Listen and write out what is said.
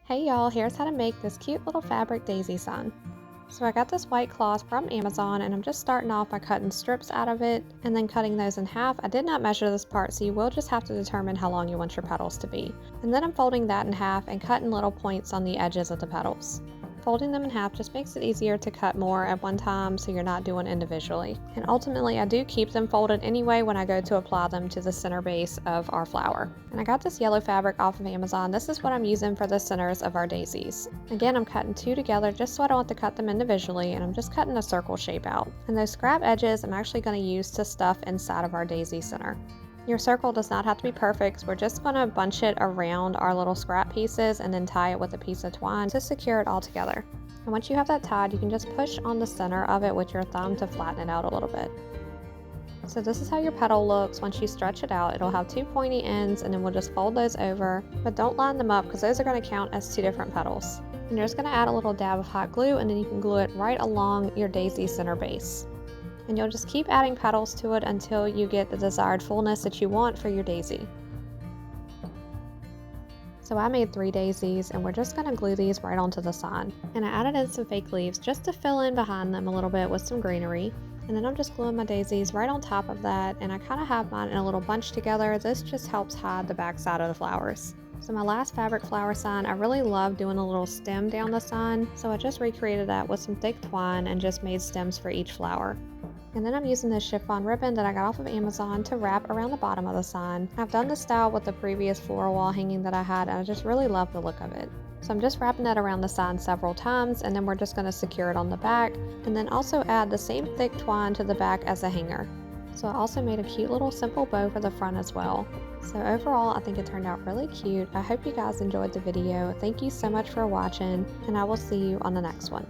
Hey y'all, here's how to make this cute little fabric daisy sign. So I got this white cloth from Amazon and I'm just starting off by cutting strips out of it and then cutting those in half. I did not measure this part, so you will just have to determine how long you want your petals to be. And then I'm folding that in half and cutting little points on the edges of the petals. Folding them in half just makes it easier to cut more at one time so you're not doing individually. And ultimately I do keep them folded anyway when I go to apply them to the center base of our flower. And I got this yellow fabric off of Amazon. This is what I'm using for the centers of our daisies. Again, I'm cutting two together just so I don't have to cut them individually, and I'm just cutting a circle shape out. And those scrap edges I'm actually going to use to stuff inside of our daisy center. Your circle does not have to be perfect. We're just going to bunch it around our little scrap pieces and then tie it with a piece of twine to secure it all together. And once you have that tied, you can just push on the center of it with your thumb to flatten it out a little bit. So this is how your petal looks once you stretch it out. It'll have two pointy ends, and then we'll just fold those over, but don't line them up because those are going to count as two different petals. And you're just going to add a little dab of hot glue, and then you can glue it right along your daisy center base. And you'll just keep adding petals to it until you get the desired fullness that you want for your daisy. So I made 3 daisies, and we're just going to glue these right onto the sign. And I added in some fake leaves just to fill in behind them a little bit with some greenery. And then I'm just gluing my daisies right on top of that, and I kind of have mine in a little bunch together. This just helps hide the back side of the flowers. So my last fabric flower sign, I really love doing a little stem down the sign, so I just recreated that with some thick twine and just made stems for each flower. And then I'm using this chiffon ribbon that I got off of Amazon to wrap around the bottom of the sign. I've done this style with the previous floral wall hanging that I had, and I just really love the look of it. So I'm just wrapping that around the sign several times, and then we're just going to secure it on the back, and then also add the same thick twine to the back as a hanger. So I also made a cute little simple bow for the front as well. So overall, I think it turned out really cute. I hope you guys enjoyed the video. Thank you so much for watching, and I will see you on the next one.